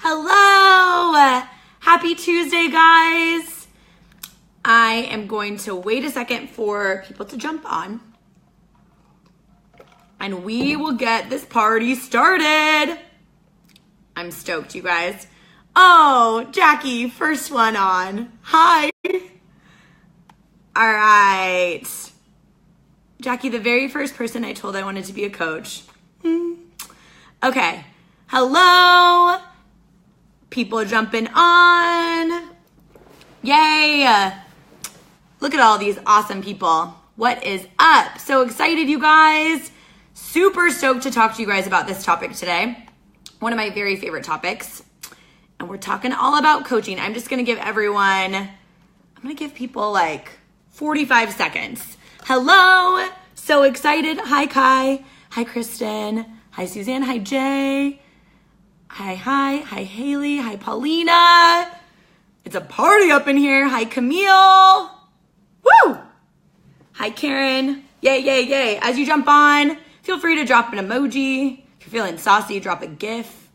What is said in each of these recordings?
Hello! Happy Tuesday, guys. I am going to wait a second for people to jump on. And we will get this party started. I'm stoked, you guys. Oh, Jackie, first one on. Hi. All right. Jackie, the very first person I told I wanted to be a coach. Okay. Hello. People jumping on. Yay. Look at all these awesome people. What is up? So excited, you guys. Super stoked to talk to you guys about this topic today. One of my very favorite topics. And we're talking all about coaching. I'm just going to give people like 45 seconds. Hello. So excited. Hi, Kai. Hi, Kristen. Hi, Suzanne. Hi, Jay. Hi, Haley. Hi, Paulina. It's a party up in here. Hi, Camille. Woo! Hi, Karen. Yay, yay, yay. As you jump on, feel free to drop an emoji. If you're feeling saucy, drop a GIF.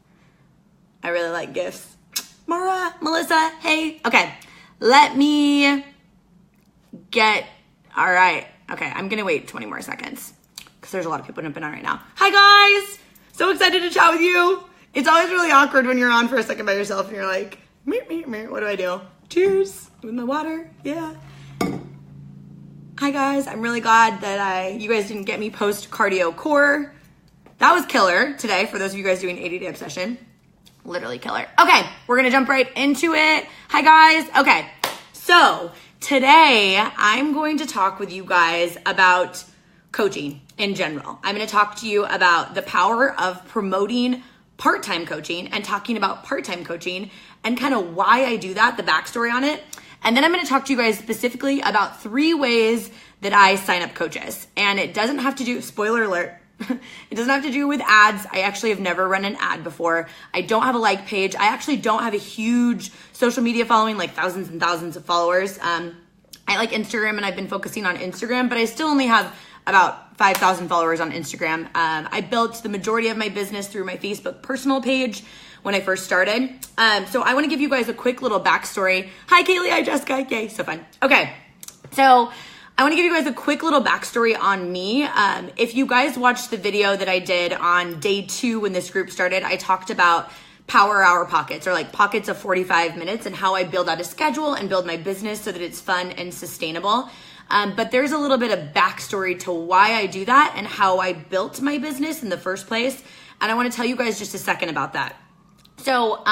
I really like GIFs. Mara, Melissa, hey. Okay, let me get, all right. Okay, I'm gonna wait 20 more seconds because there's a lot of people jumping on right now. Hi, guys. So excited to chat with you. It's always really awkward when you're on for a second by yourself and you're like, what do I do? Cheers with my water, yeah. Hi guys, I'm really glad that you guys didn't get me post cardio core. That was killer today for those of you guys doing 80-day obsession. Literally killer. Okay, we're gonna jump right into it. Hi guys, okay. So today I'm going to talk with you guys about coaching in general. I'm gonna talk to you about the power of promoting part-time coaching and talking about part-time coaching and kind of why I do that, the backstory on it. And then I'm going to talk to you guys specifically about 3 ways that I sign up coaches. And it doesn't have to do, spoiler alert, it doesn't have to do with ads. I actually have never run an ad before. I don't have a like page. I actually don't have a huge social media following, like thousands and thousands of followers. I like Instagram and I've been focusing on Instagram, but I still only have about 5,000 followers on Instagram. I built the majority of my business through my Facebook personal page when I first started. So I want to give you guys a quick little backstory. Hi, Kaylee. Hi, Jessica. Yay, so fun. Okay, so I want to give you guys a quick little backstory on me. If you guys watched the video that I did on day 2 when this group started, I talked about power hour pockets, or like pockets of 45 minutes, and how I build out a schedule and build my business so that it's fun and sustainable. But there's a little bit of backstory to why I do that and how I built my business in the first place. And I want to tell you guys just a second about that. So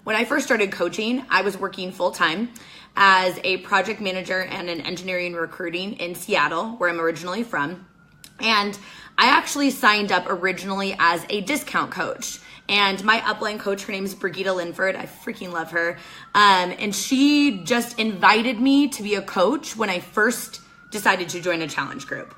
when I first started coaching, I was working full-time as a project manager and an engineering recruiting in Seattle, where I'm originally from. And I actually signed up originally as a discount coach. And my upline coach, her name is Brigitte Linford. I freaking love her. And she just invited me to be a coach when I first decided to join a challenge group.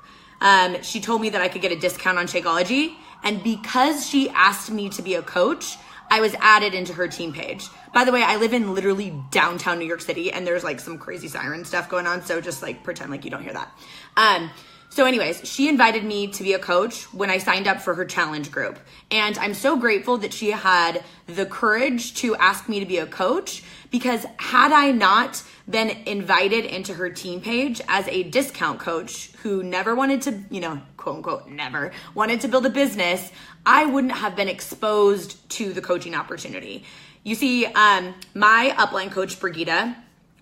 She told me that I could get a discount on Shakeology. And because she asked me to be a coach, I was added into her team page. By the way, I live in literally downtown New York City, and there's like some crazy siren stuff going on. So just like pretend like you don't hear that. So anyways, she invited me to be a coach when I signed up for her challenge group. And I'm so grateful that she had the courage to ask me to be a coach, because had I not been invited into her team page as a discount coach who never wanted to, quote unquote, never wanted to build a business, I wouldn't have been exposed to the coaching opportunity. You see, my upline coach, Brigitte,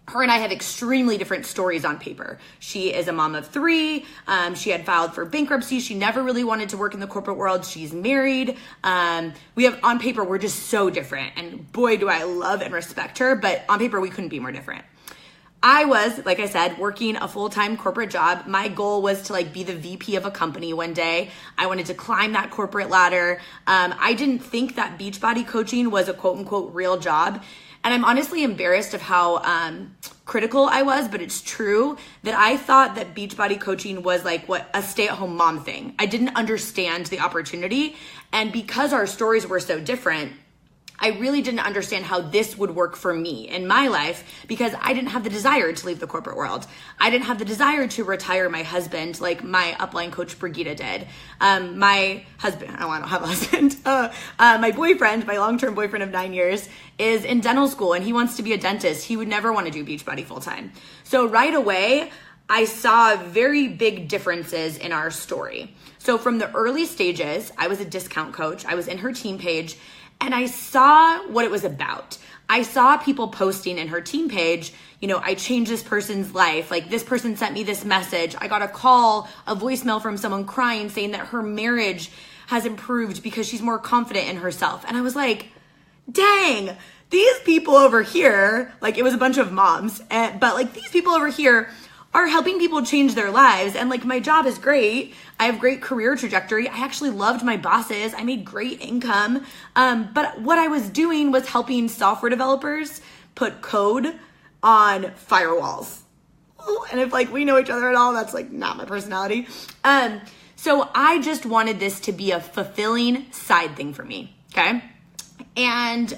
her and I have extremely different stories on paper. She is a mom of 3. She had filed for bankruptcy. She never really wanted to work in the corporate world. She's married. We have, on paper, we're just so different. And boy, do I love and respect her. But on paper, we couldn't be more different. I was, like I said, working a full-time corporate job. My goal was to be the VP of a company one day. I wanted to climb that corporate ladder. I didn't think that Beachbody coaching was a quote unquote real job. And I'm honestly embarrassed of how critical I was, but it's true that I thought that Beachbody coaching was like what a stay-at-home mom thing. I didn't understand the opportunity. And because our stories were so different, I really didn't understand how this would work for me in my life because I didn't have the desire to leave the corporate world. I didn't have the desire to retire my husband like my upline coach Brigida did. My husband, I don't have a husband. My boyfriend, my long-term boyfriend of 9 years, is in dental school and he wants to be a dentist. He would never want to do Beachbody full time. So right away, I saw very big differences in our story. So from the early stages, I was a discount coach. I was in her team page. And I saw what it was about. I saw people posting in her team page, I changed this person's life. Like this person sent me this message. I got a call, a voicemail from someone crying saying that her marriage has improved because she's more confident in herself. And I was like, dang, these people over here, like it was a bunch of moms, but like these people over here are helping people change their lives. And like my job is great. I have great career trajectory. I actually loved my bosses. I made great income. But what I was doing was helping software developers put code on firewalls. And if like we know each other at all, that's like not my personality. So I just wanted this to be a fulfilling side thing for me. Okay. And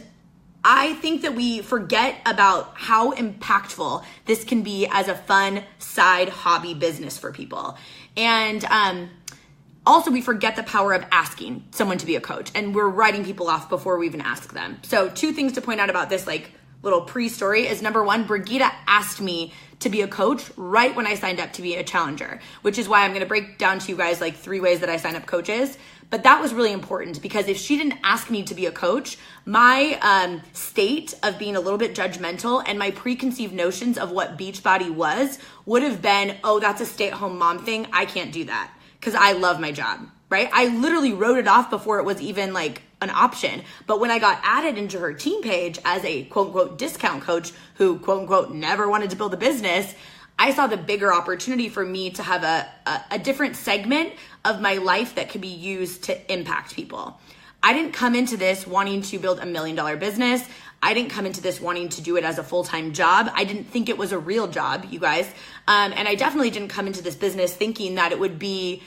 I think that we forget about how impactful this can be as a fun side hobby business for people. And also we forget the power of asking someone to be a coach, and we're writing people off before we even ask them. So 2 things to point out about this like little pre-story is number 1, Brigida asked me to be a coach right when I signed up to be a challenger, which is why I'm going to break down to you guys like 3 ways that I sign up coaches. But that was really important because if she didn't ask me to be a coach, my state of being a little bit judgmental and my preconceived notions of what Beachbody was would have been, oh, that's a stay-at-home mom thing. I can't do that because I love my job, right? I literally wrote it off before it was even like an option. But when I got added into her team page as a quote unquote discount coach who quote unquote never wanted to build a business, I saw the bigger opportunity for me to have a different segment of my life that could be used to impact people. I didn't come into this wanting to build $1 million business. I didn't come into this wanting to do it as a full-time job. I didn't think it was a real job, you guys. And I definitely didn't come into this business thinking that it would be,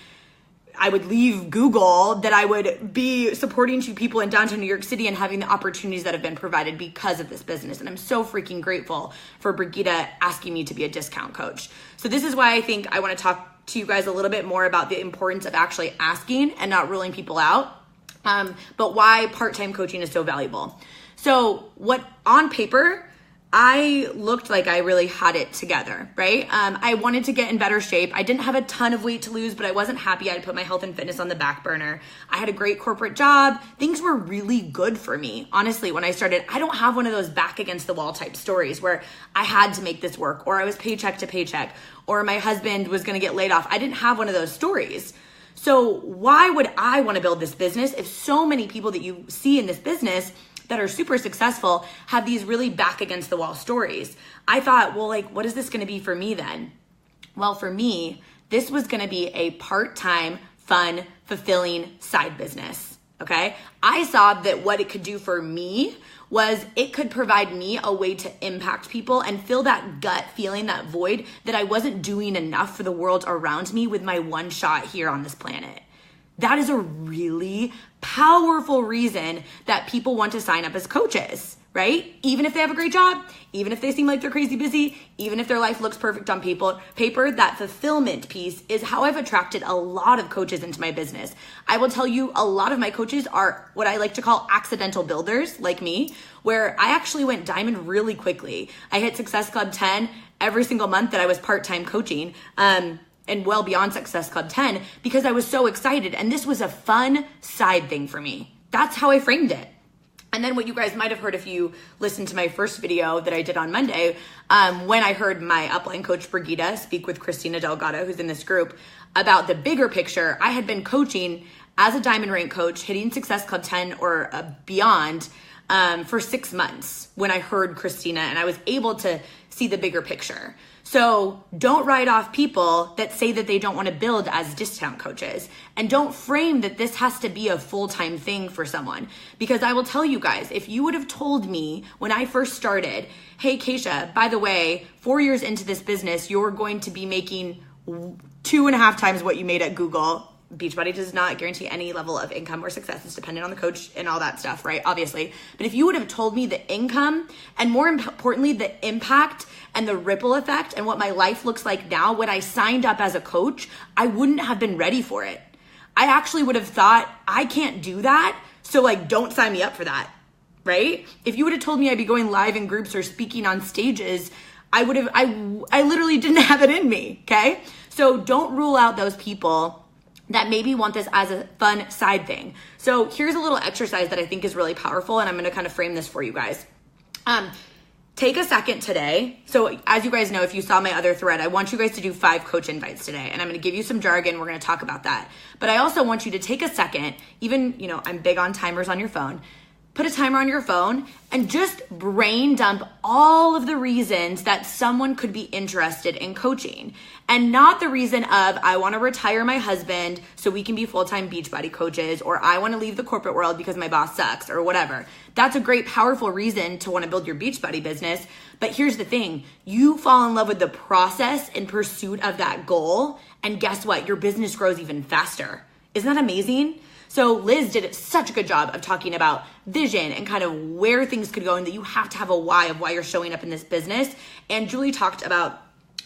I would leave Google, that I would be supporting 2 people in downtown New York City and having the opportunities that have been provided because of this business. And I'm so freaking grateful for Brigida asking me to be a discount coach. So this is why I think I want to talk to you guys a little bit more about the importance of actually asking and not ruling people out, but why part-time coaching is so valuable. So what on paper, I looked like I really had it together, right? I wanted to get in better shape. I didn't have a ton of weight to lose, but I wasn't happy. I had put my health and fitness on the back burner. I had a great corporate job. Things were really good for me. Honestly, when I started, I don't have one of those back against the wall type stories where I had to make this work, or I was paycheck to paycheck, or my husband was going to get laid off. I didn't have one of those stories. So why would I want to build this business if so many people that you see in this business that are super successful have these really back against the wall stories? I thought, well, like, what is this going to be for me then? Well, for me, this was going to be a part-time, fun, fulfilling side business. Okay. I saw that what it could do for me was it could provide me a way to impact people and fill that gut feeling, that void that I wasn't doing enough for the world around me with my one shot here on this planet. That is a really powerful reason that people want to sign up as coaches, right? Even if they have a great job, even if they seem like they're crazy busy, even if their life looks perfect on paper, that fulfillment piece is how I've attracted a lot of coaches into my business. I will tell you, a lot of my coaches are what I like to call accidental builders, like me, where I actually went diamond really quickly. I hit Success Club 10 every single month that I was part-time coaching, and well beyond Success Club 10 because I was so excited. And this was a fun side thing for me. That's how I framed it. And then what you guys might have heard if you listened to my first video that I did on Monday, when I heard my upline coach Brigida speak with Christina Delgado, who's in this group, about the bigger picture. I had been coaching as a diamond rank coach, hitting Success Club 10 or beyond for 6 months when I heard Christina, and I was able to see the bigger picture. So don't write off people that say that they don't want to build as discount coaches, and don't frame that this has to be a full-time thing for someone. Because I will tell you guys, if you would have told me when I first started, hey, Kacia, by the way, 4 years into this business, you're going to be making 2.5 times what you made at Google Beachbody does not guarantee any level of income or success. It's dependent on the coach and all that stuff, right? Obviously. But if you would have told me the income and more importantly, the impact and the ripple effect and what my life looks like now when I signed up as a coach, I wouldn't have been ready for it. I actually would have thought, I can't do that. So like, don't sign me up for that, right? If you would have told me I'd be going live in groups or speaking on stages, I literally didn't have it in me, okay? So don't rule out those people that maybe want this as a fun side thing. So here's a little exercise that I think is really powerful, and I'm gonna kind of frame this for you guys. Take a second today. So as you guys know, if you saw my other thread, I want you guys to do 5 coach invites today, and I'm gonna give you some jargon. We're gonna talk about that. But I also want you to take a second, even, I'm big on timers on your phone. Put a timer on your phone and just brain dump all of the reasons that someone could be interested in coaching, and not the reason of, I want to retire my husband so we can be full-time Beachbody coaches, or I want to leave the corporate world because my boss sucks, or whatever. That's a great, powerful reason to want to build your Beachbody business. But here's the thing, you fall in love with the process in pursuit of that goal, and guess what? Your business grows even faster. Isn't that amazing? So Liz did such a good job of talking about vision and kind of where things could go, and that you have to have a why of why you're showing up in this business. And Julie talked about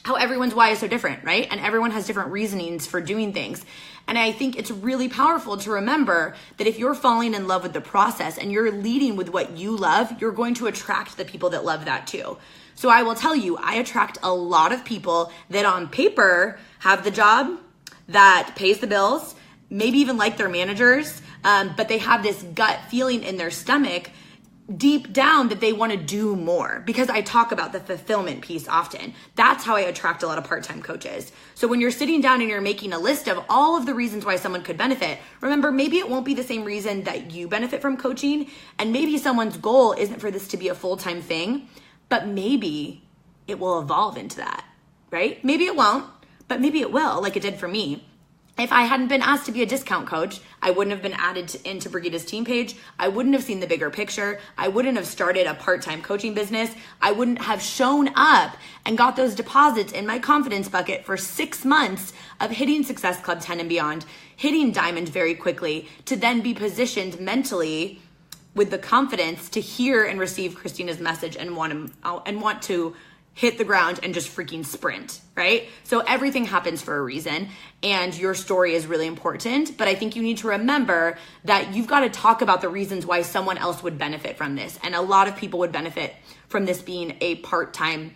how everyone's why is so different, right? And everyone has different reasonings for doing things. And I think it's really powerful to remember that if you're falling in love with the process and you're leading with what you love, you're going to attract the people that love that too. So I will tell you, I attract a lot of people that on paper have the job that pays the bills, maybe even like their managers, but they have this gut feeling in their stomach deep down that they want to do more, because I talk about the fulfillment piece often. That's how I attract a lot of part-time coaches. So when you're sitting down and you're making a list of all of the reasons why someone could benefit, remember, maybe it won't be the same reason that you benefit from coaching, and maybe someone's goal isn't for this to be a full-time thing, but maybe it will evolve into that, right? Maybe it won't, but maybe it will, like it did for me. If I hadn't been asked to be a discount coach, I wouldn't have been added into Brigida's team page. I wouldn't have seen the bigger picture. I wouldn't have started a part-time coaching business. I wouldn't have shown up and got those deposits in my confidence bucket for 6 months of hitting Success Club 10 and beyond, hitting Diamond very quickly, to then be positioned mentally with the confidence to hear and receive Christina's message and want to hit the ground and just freaking sprint, right? So everything happens for a reason, and your story is really important. But I think you need to remember that you've got to talk about the reasons why someone else would benefit from this. And a lot of people would benefit from this being a part-time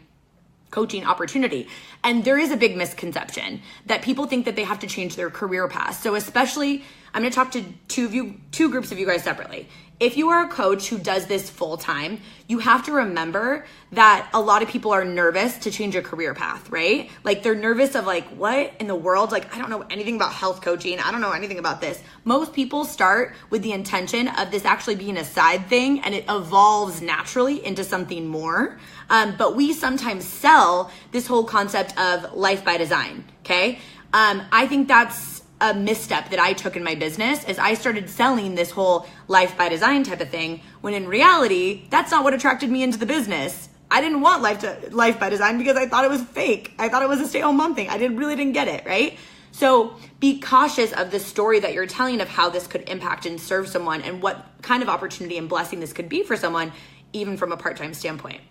coaching opportunity. And there is a big misconception that people think that they have to change their career path. So especially, I'm going to talk to two groups of you guys separately. If you are a coach who does this full time, you have to remember that a lot of people are nervous to change a career path, right? Like they're nervous of like, what in the world? Like, I don't know anything about health coaching. I don't know anything about this. Most people start with the intention of this actually being a side thing, and it evolves naturally into something more. But we sometimes sell this whole concept of life by design, okay? I think that's a misstep that I took in my business, is I started selling this whole life by design type of thing, when in reality, that's not what attracted me into the business. I didn't want life by design because I thought it was fake. I thought it was a stay-at-home mom thing. I really didn't get it, right? So be cautious of the story that you're telling of how this could impact and serve someone, and what kind of opportunity and blessing this could be for someone, even from a part-time standpoint.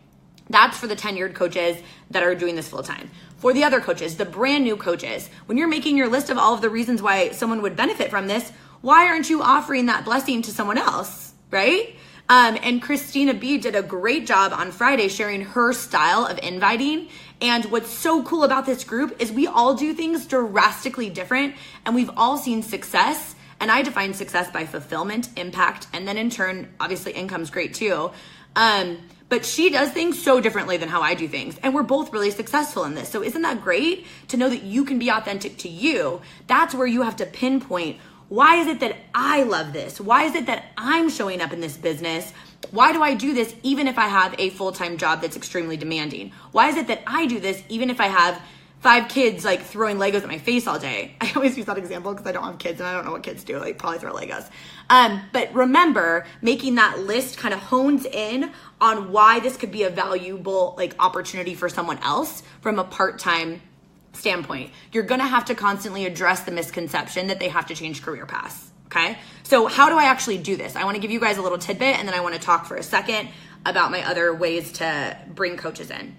That's for the tenured coaches that are doing this full time. For the other coaches, the brand new coaches, when you're making your list of all of the reasons why someone would benefit from this, why aren't you offering that blessing to someone else, right? And Christina B did a great job on Friday sharing her style of inviting. And what's so cool about this group is we all do things drastically different, and we've all seen success. And I define success by fulfillment, impact, and then in turn, obviously income's great too. But she does things so differently than how I do things. And we're both really successful in this. So isn't that great to know that you can be authentic to you? That's where you have to pinpoint, why is it that I love this? Why is it that I'm showing up in this business? Why do I do this even if I have a full-time job that's extremely demanding? Why is it that I do this even if I have 5 kids like throwing Legos at my face all day? I always use that example because I don't have kids and I don't know what kids do, like probably throw Legos. But remember, making that list kind of hones in on why this could be a valuable like opportunity for someone else from a part-time standpoint. You're going to have to constantly address the misconception that they have to change career paths. Okay. So how do I actually do this? I want to give you guys a little tidbit, and then I want to talk for a second about my other ways to bring coaches in.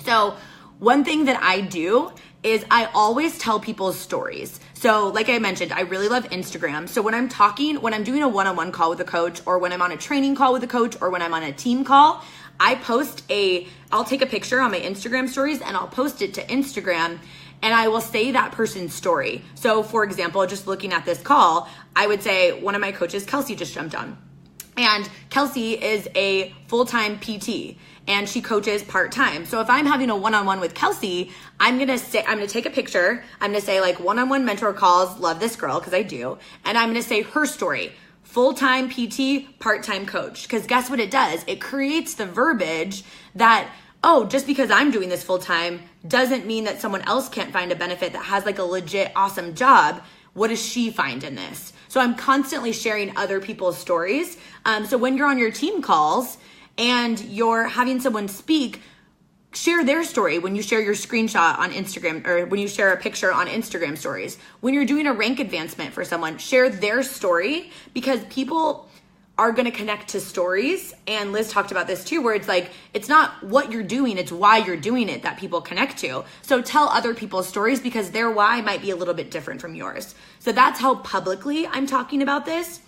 So one thing that I do is I always tell people's stories. So like I mentioned, I really love Instagram. So when I'm doing a one-on-one call with a coach, or when I'm on a training call with a coach, or when I'm on a team call, I'll take a picture on my Instagram stories and I'll post it to Instagram, and I will say that person's story. So for example, just looking at this call, I would say one of my coaches, Kacia, just jumped on. And Kacia is a full-time PT and she coaches part-time. So if I'm having a one-on-one with Kacia, I'm going to take a picture. I'm going to say like one-on-one mentor calls, love this girl, because I do. And I'm going to say her story, full-time PT, part-time coach. Because guess what it does? It creates the verbiage that, oh, just because I'm doing this full-time doesn't mean that someone else can't find a benefit that has like a legit awesome job. What does she find in this? So I'm constantly sharing other people's stories. So when you're on your team calls and you're having someone speak, share their story when you share your screenshot on Instagram, or when you share a picture on Instagram stories. When you're doing a rank advancement for someone, share their story, because people are going to connect to stories. And Liz talked about this too, where it's like, it's not what you're doing, it's why you're doing it that people connect to. So tell other people's stories, because their why might be a little bit different from yours. So that's how publicly I'm talking about this.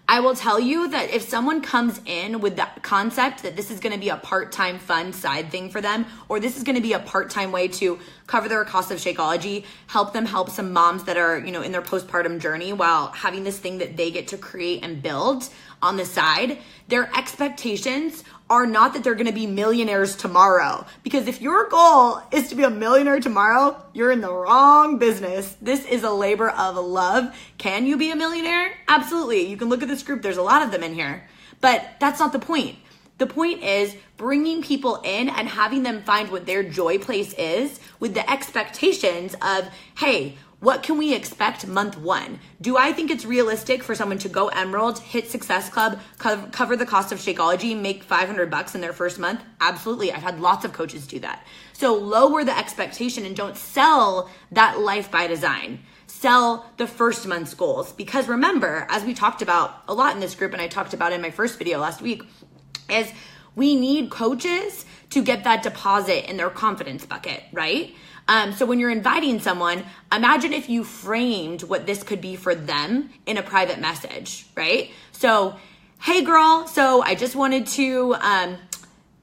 I will tell you that if someone comes in with the concept that this is going to be a part-time fun side thing for them, or this is going to be a part-time way to cover their cost of Shakeology, help some moms that are, in their postpartum journey while having this thing that they get to create and build on the side, their expectations are not that they're going to be millionaires tomorrow. Because if your goal is to be a millionaire tomorrow, you're in the wrong business. This is a labor of love. Can you be a millionaire? Absolutely. You can look at this group. There's a lot of them in here. But that's not the point. The point is bringing people in and having them find what their joy place is, with the expectations of, hey, what can we expect month one? Do I think it's realistic for someone to go Emerald, hit Success Club, cover the cost of Shakeology, make $500 in their first month? Absolutely. I've had lots of coaches do that. So lower the expectation and don't sell that life by design. Sell the first month's goals. Because remember, as we talked about a lot in this group, and I talked about in my first video last week, is we need coaches to get that deposit in their confidence bucket, right? So when you're inviting someone, imagine if you framed what this could be for them in a private message, right? So, hey girl, so I just wanted to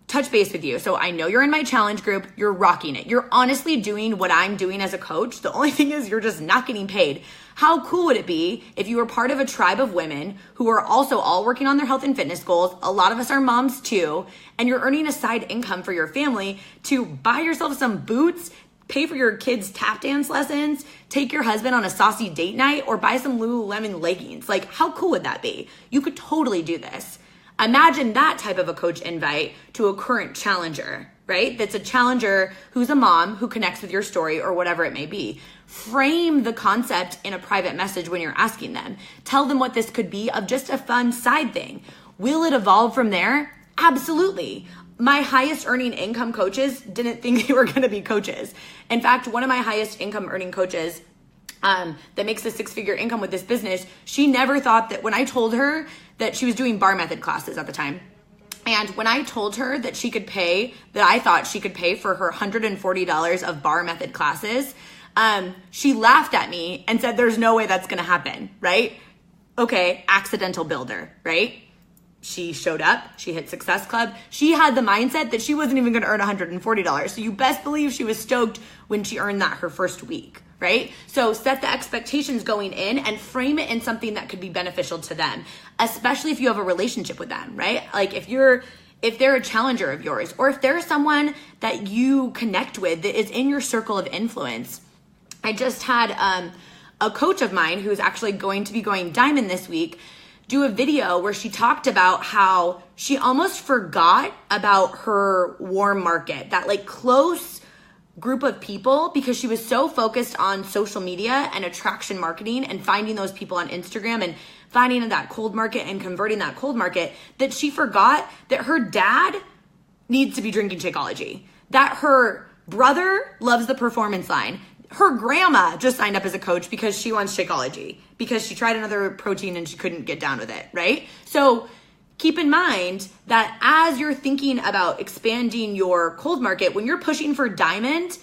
touch base with you. So I know you're in my challenge group. You're rocking it. You're honestly doing what I'm doing as a coach. The only thing is you're just not getting paid. How cool would it be if you were part of a tribe of women who are also all working on their health and fitness goals? A lot of us are moms too, and you're earning a side income for your family to buy yourself some boots, pay for your kids' tap dance lessons, take your husband on a saucy date night, or buy some Lululemon leggings. Like, how cool would that be? You could totally do this. Imagine that type of a coach invite to a current challenger, right? That's a challenger who's a mom who connects with your story or whatever it may be. Frame the concept in a private message when you're asking them. Tell them what this could be of just a fun side thing. Will it evolve from there? Absolutely. My highest earning income coaches didn't think they were going to be coaches. In fact, one of my highest income earning coaches that makes a six-figure income with this business, she never thought that when I told her that she was doing bar method classes at the time. And when I told her that I thought she could pay for her $140 of bar method classes, she laughed at me and said, there's no way that's going to happen, right? Okay, accidental builder, right? She showed up, she hit Success Club. She had the mindset that she wasn't even going to earn $140. So you best believe she was stoked when she earned that her first week, right? So set the expectations going in and frame it in something that could be beneficial to them, especially if you have a relationship with them, right? Like if they're a challenger of yours, or if there's someone that you connect with that is in your circle of influence. I just had a coach of mine who's actually going to be going diamond this week do a video where she talked about how she almost forgot about her warm market, that like close group of people, because she was so focused on social media and attraction marketing and finding those people on Instagram and finding that cold market and converting that cold market, that she forgot that her dad needs to be drinking Shakeology, that her brother loves the performance line. Her grandma just signed up as a coach because she wants Shakeology, because she tried another protein and she couldn't get down with it, right? So keep in mind that as you're thinking about expanding your cold market, when you're pushing for diamond,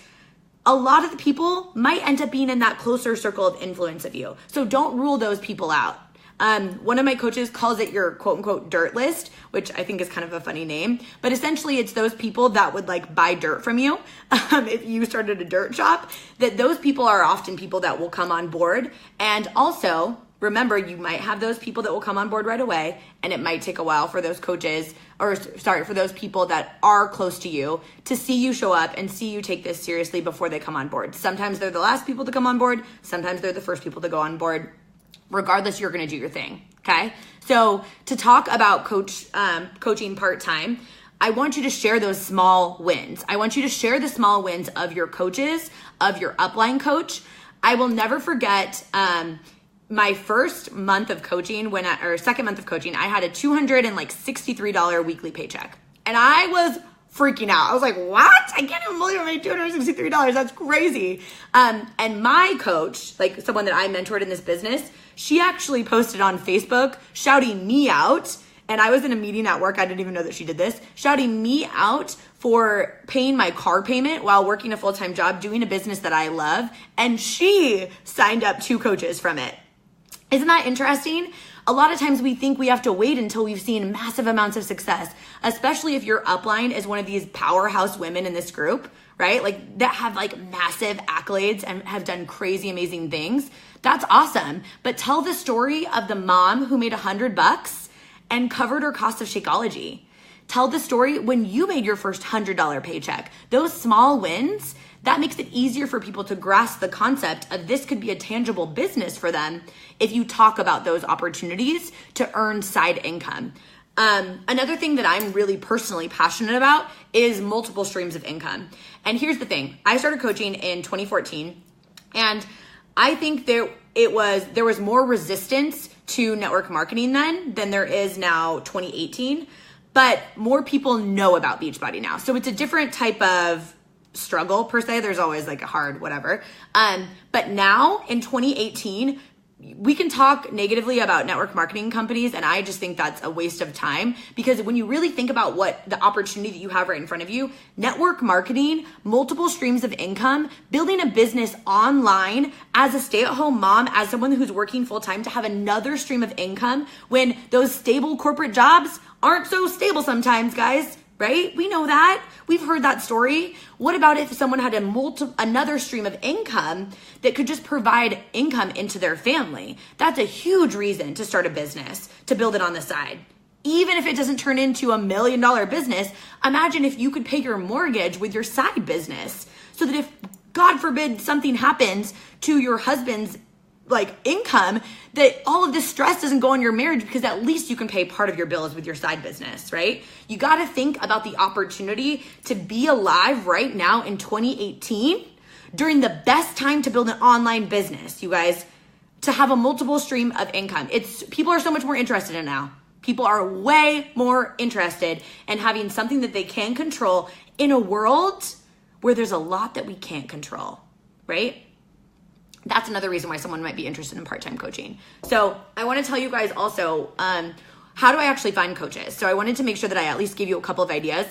a lot of the people might end up being in that closer circle of influence of you. So don't rule those people out. One of my coaches calls it your quote unquote dirt list, which I think is kind of a funny name, but essentially it's those people that would like buy dirt from you. If you started a dirt shop, that those people are often people that will come on board. And also remember, you might have those people that will come on board right away, and it might take a while for those coaches, or sorry, for those people that are close to you to see you show up and see you take this seriously before they come on board. Sometimes they're the last people to come on board. Sometimes they're the first people to go on board. Regardless, you're going to do your thing. Okay. So to talk about coaching part-time, I want you to share those small wins. I want you to share the small wins of your coaches, of your upline coach. I will never forget, my first month of coaching, second month of coaching, I had a $263 weekly paycheck. And I was freaking out. I was like, what? I can't even believe I made $263. That's crazy. And my coach, like someone that I mentored in this business, she actually posted on Facebook shouting me out. And I was in a meeting at work. I didn't even know that she did this, shouting me out for paying my car payment while working a full-time job, doing a business that I love. And she signed up 2 coaches from it. Isn't that interesting? A lot of times we think we have to wait until we've seen massive amounts of success, especially if your upline is one of these powerhouse women in this group, right? Like that have like massive accolades and have done crazy, amazing things. That's awesome. But tell the story of the mom who made $100 and covered her cost of Shakeology. Tell the story when you made your first $100 paycheck. Those small wins, that makes it easier for people to grasp the concept of this could be a tangible business for them if you talk about those opportunities to earn side income. Another thing that I'm really personally passionate about is multiple streams of income. And here's the thing. I started coaching in 2014, and I think there was more resistance to network marketing then than there is now 2018, but more people know about Beachbody now. So it's a different type of struggle per se. There's always like a hard whatever. But now in 2018, we can talk negatively about network marketing companies, and I just think that's a waste of time, because when you really think about what the opportunity that you have right in front of you, network marketing, multiple streams of income, building a business online as a stay-at-home mom, as someone who's working full-time, to have another stream of income when those stable corporate jobs aren't so stable sometimes, guys. Right? We know that. We've heard that story. What about if someone had another stream of income that could just provide income into their family? That's a huge reason to start a business, to build it on the side. Even if it doesn't turn into $1 million business, imagine if you could pay your mortgage with your side business, so that if, God forbid, something happens to your husband's income, that all of this stress doesn't go on your marriage, because at least you can pay part of your bills with your side business, right? You got to think about the opportunity to be alive right now in 2018 during the best time to build an online business, you guys, to have a multiple stream of income. People are so much more interested in it now. People are way more interested in having something that they can control in a world where there's a lot that we can't control, right? That's another reason why someone might be interested in part-time coaching. So I want to tell you guys also, how do I actually find coaches? So I wanted to make sure that I at least give you a couple of ideas.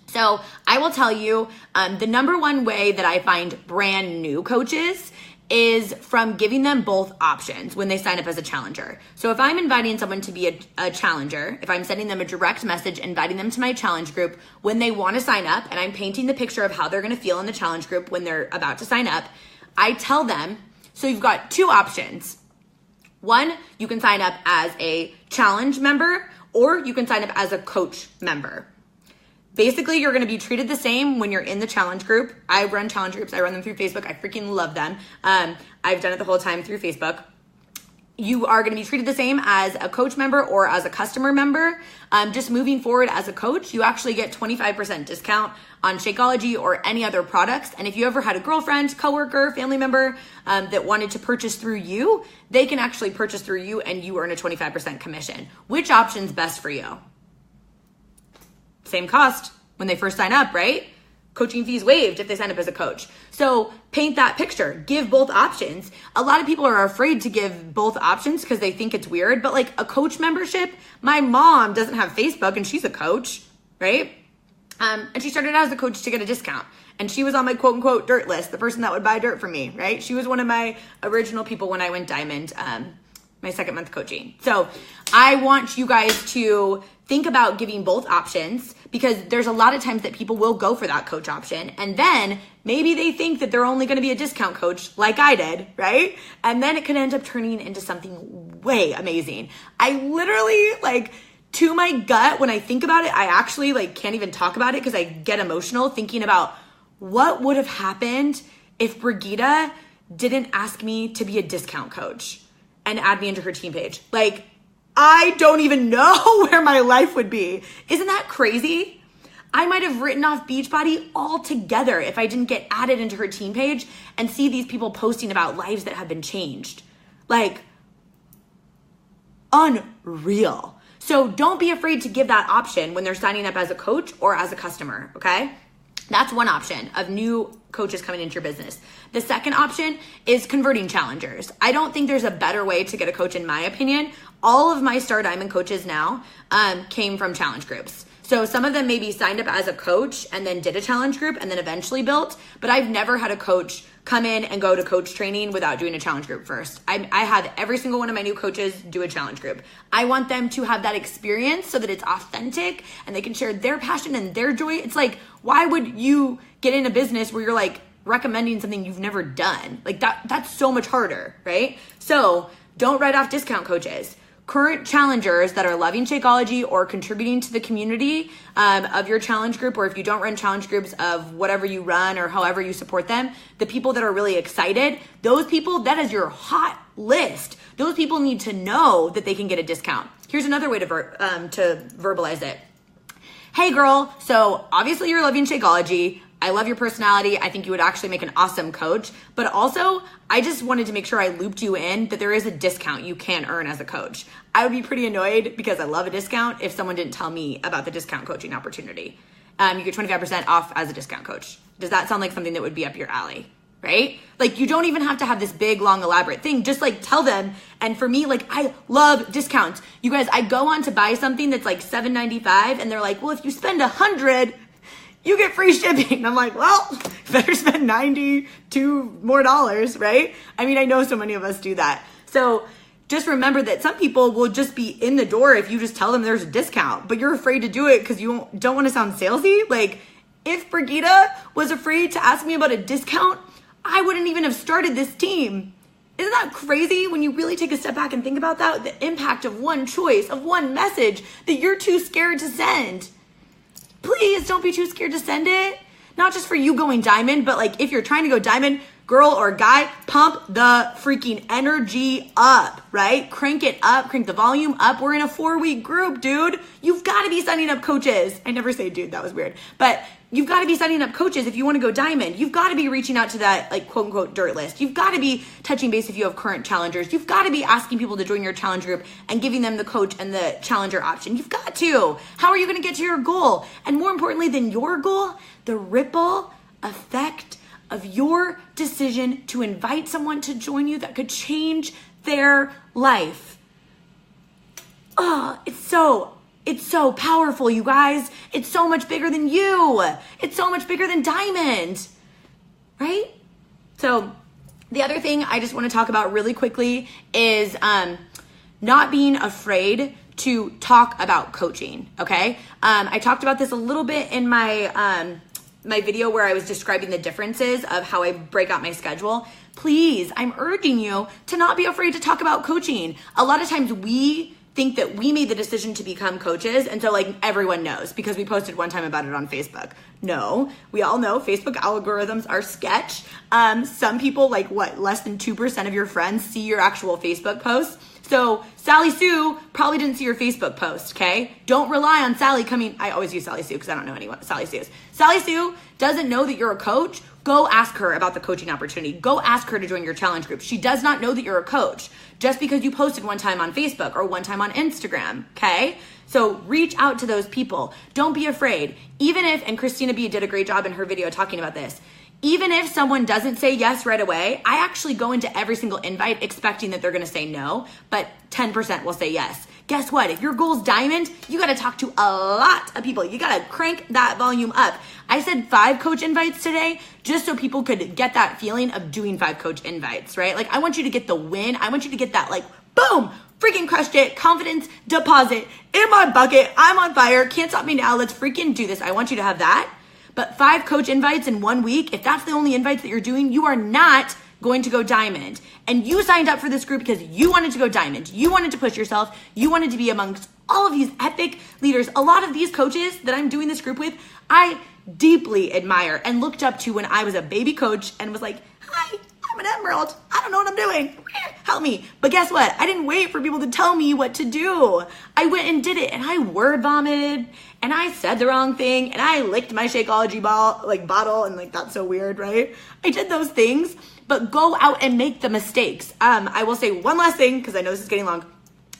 So I will tell you, the number one way that I find brand new coaches is from giving them both options when they sign up as a challenger. So if I'm inviting someone to be a challenger, if I'm sending them a direct message, inviting them to my challenge group when they want to sign up, and I'm painting the picture of how they're going to feel in the challenge group when they're about to sign up, I tell them, so you've got 2 options. One, you can sign up as a challenge member, or you can sign up as a coach member. Basically, you're going to be treated the same when you're in the challenge group. I run challenge groups. I run them through Facebook. I freaking love them. I've done it the whole time through Facebook. You are going to be treated the same as a coach member or as a customer member. Just moving forward as a coach, you actually get 25% discount on Shakeology or any other products. And if you ever had a girlfriend, coworker, family member that wanted to purchase through you, they can actually purchase through you and you earn a 25% commission. Which option's best for you? Same cost when they first sign up, right? coaching fees waived if they sign up as a coach. So paint that picture, give both options. A lot of people are afraid to give both options because they think it's weird, but like a coach membership, my mom doesn't have Facebook and she's a coach, right? And she started out as a coach to get a discount. And she was on my quote unquote dirt list, the person that would buy dirt for me, right? She was one of my original people when I went diamond, my second month coaching. So I want you guys to think about giving both options, because there's a lot of times that people will go for that coach option. And then maybe they think that they're only going to be a discount coach like I did, right? And then it could end up turning into something way amazing. I literally like, to my gut, when I think about it, I actually like can't even talk about it because I get emotional thinking about what would have happened if Brigitte didn't ask me to be a discount coach and add me into her team page. Like, I don't even know where my life would be. Isn't that crazy? I might have written off Beachbody altogether if I didn't get added into her team page and see these people posting about lives that have been changed. Like, unreal. So don't be afraid to give that option when they're signing up as a coach or as a customer, okay? That's one option of new coaches coming into your business. The second option is converting challengers. I don't think there's a better way to get a coach, in my opinion. All of my Star Diamond coaches now came from challenge groups. So some of them maybe signed up as a coach and then did a challenge group and then eventually built, but I've never had a coach come in and go to coach training without doing a challenge group first. I have every single one of my new coaches do a challenge group. I want them to have that experience so that it's authentic and they can share their passion and their joy. It's like, why would you get in a business where you're like recommending something you've never done? Like that's so much harder, right? So don't write off discount coaches. Current challengers that are loving Shakeology or contributing to the community of your challenge group, or if you don't run challenge groups of whatever you run or however you support them, the people that are really excited, those people, that is your hot list. Those people need to know that they can get a discount. Here's another way to verbalize it. Hey girl, so obviously you're loving Shakeology. I love your personality. I think you would actually make an awesome coach. But also, I just wanted to make sure I looped you in that there is a discount you can earn as a coach. I would be pretty annoyed because I love a discount if someone didn't tell me about the discount coaching opportunity. You get 25% off as a discount coach. Does that sound like something that would be up your alley? Right? Like, you don't even have to have this big, long, elaborate thing. Just like tell them. And for me, like, I love discounts. You guys, I go on to buy something that's like $7.95 and they're like, well, if you spend $100, you get free shipping. I'm like, well, better spend $92 more, right? I mean, I know so many of us do that. So just remember that some people will just be in the door if you just tell them there's a discount, but you're afraid to do it because you don't want to sound salesy. Like, if Brigitte was afraid to ask me about a discount, I wouldn't even have started this team. Isn't that crazy when you really take a step back and think about that? The impact of one choice, of one message that you're too scared to send. Please don't be too scared to send it. Not just for you going diamond, but like if you're trying to go diamond, girl or guy, pump the freaking energy up, right? Crank it up, crank the volume up. We're in a 4-week group, dude. You've got to be signing up coaches. I never say dude, that was weird. But you've got to be signing up coaches if you want to go diamond. You've got to be reaching out to that like quote unquote dirt list. You've got to be touching base if you have current challengers. You've got to be asking people to join your challenge group and giving them the coach and the challenger option. You've got to. How are you going to get to your goal? And more importantly than your goal, the ripple effect of your decision to invite someone to join you that could change their life. Oh, it's so powerful, you guys. It's so much bigger than you. It's so much bigger than diamond, right? So the other thing I just want to talk about really quickly is not being afraid to talk about coaching, okay? I talked about this a little bit in my my video where I was describing the differences of how I break out my schedule. Please, I'm urging you to not be afraid to talk about coaching. A lot of times we think that we made the decision to become coaches, and so like everyone knows because we posted one time about it on Facebook. No, we all know Facebook algorithms are sketch. Some people, like less than 2% of your friends see your actual Facebook posts. So Sally Sue probably didn't see your Facebook post, okay? Don't rely on Sally coming. I always use Sally Sue because I don't know anyone. Sally Sue is. Sally Sue doesn't know that you're a coach. Go ask her about the coaching opportunity. Go ask her to join your challenge group. She does not know that you're a coach just because you posted one time on Facebook or one time on Instagram, okay? So reach out to those people. Don't be afraid. Even if, and Christina B did a great job in her video talking about this, even if someone doesn't say yes right away, I actually go into every single invite expecting that they're gonna say no, but 10% will say yes. Guess what? If your goal's diamond, you gotta talk to a lot of people. You gotta crank that volume up. I said 5 coach invites today just so people could get that feeling of doing 5 coach invites, right? Like I want you to get the win. I want you to get that like, boom, freaking crushed it, confidence deposit in my bucket. I'm on fire, can't stop me now. Let's freaking do this. I want you to have that. But 5 coach invites in 1 week, if that's the only invites that you're doing, you are not going to go diamond. And you signed up for this group because you wanted to go diamond. You wanted to push yourself. You wanted to be amongst all of these epic leaders. A lot of these coaches that I'm doing this group with, I deeply admire and looked up to when I was a baby coach and was like, hi, I'm an emerald. I don't know what I'm doing. Help me. But guess what? I didn't wait for people to tell me what to do. I went and did it, and I word vomited, and I said the wrong thing, and I licked my Shakeology bottle, and like that's so weird, right? I did those things, but go out and make the mistakes. I will say one last thing because I know this is getting long.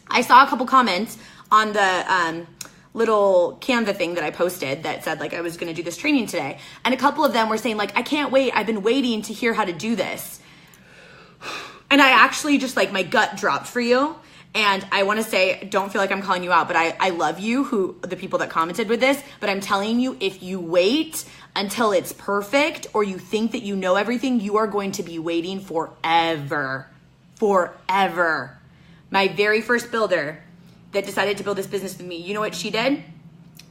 I saw a couple comments on the little Canva thing that I posted that said like I was going to do this training today, and a couple of them were saying like, I can't wait. I've been waiting to hear how to do this. And I actually just like my gut dropped for you. And I want to say, don't feel like I'm calling you out, but I love you, the people that commented with this, but I'm telling you, if you wait until it's perfect or you think that you know everything, you are going to be waiting forever. Forever. My very first builder that decided to build this business with me, you know what she did?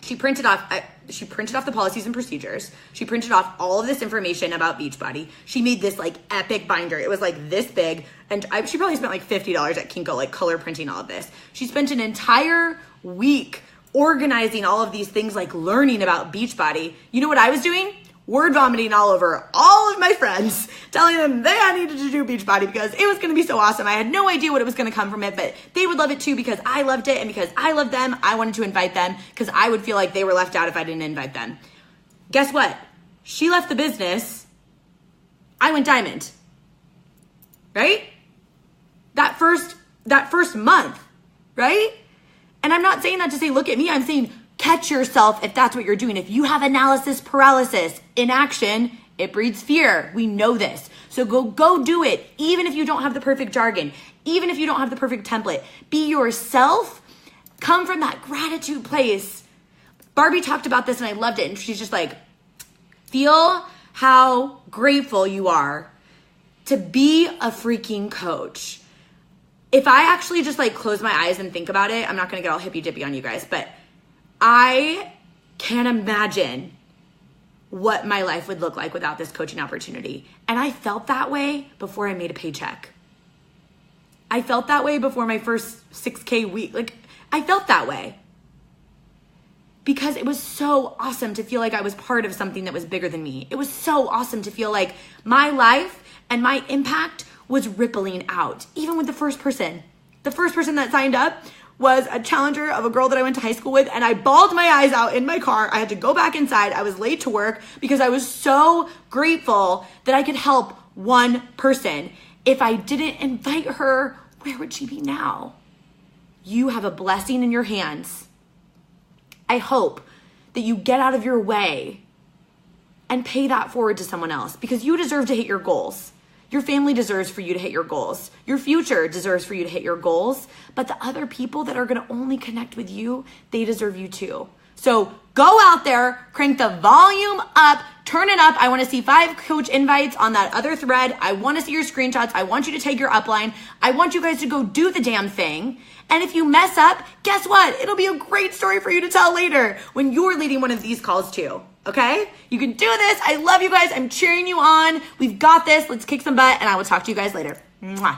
She printed off the policies and procedures. She printed off all of this information about Beachbody. She made this like epic binder. It was like this big. And she probably spent like $50 at Kinko, like color printing all of this. She spent an entire week organizing all of these things, like learning about Beachbody. You know what I was doing? Word vomiting all over all of my friends, telling them they needed to do Beachbody because it was going to be so awesome. I had no idea what it was going to come from it, but they would love it too because I loved it, and because I loved them, I wanted to invite them because I would feel like they were left out if I didn't invite them. Guess what? She left the business. I went diamond. Right? That first month, right? And I'm not saying that to say, look at me. I'm saying catch yourself if that's what you're doing. If you have analysis paralysis, inaction, it breeds fear. We know this. So go do it. Even if you don't have the perfect jargon, even if you don't have the perfect template, be yourself. Come from that gratitude place. Barbie talked about this and I loved it. And she's just like, feel how grateful you are to be a freaking coach. If I actually just like close my eyes and think about it, I'm not going to get all hippy dippy on you guys, but I can't imagine what my life would look like without this coaching opportunity. And I felt that way before I made a paycheck. I felt that way before my first 6K week. Like I felt that way because it was so awesome to feel like I was part of something that was bigger than me. It was so awesome to feel like my life and my impact was rippling out. Even with the first person that signed up was a challenger of a girl that I went to high school with, and I bawled my eyes out in my car. I had to go back inside. I was late to work because I was so grateful that I could help one person. If I didn't invite her, where would she be now? You have a blessing in your hands. I hope that you get out of your way and pay that forward to someone else because you deserve to hit your goals. Your family deserves for you to hit your goals. Your future deserves for you to hit your goals. But the other people that are going to only connect with you, they deserve you too. So go out there, crank the volume up, turn it up. I want to see 5 coach invites on that other thread. I want to see your screenshots. I want you to take your upline. I want you guys to go do the damn thing. And if you mess up, guess what? It'll be a great story for you to tell later when you're leading one of these calls too. Okay? You can do this. I love you guys. I'm cheering you on. We've got this. Let's kick some butt, and I will talk to you guys later. Mwah.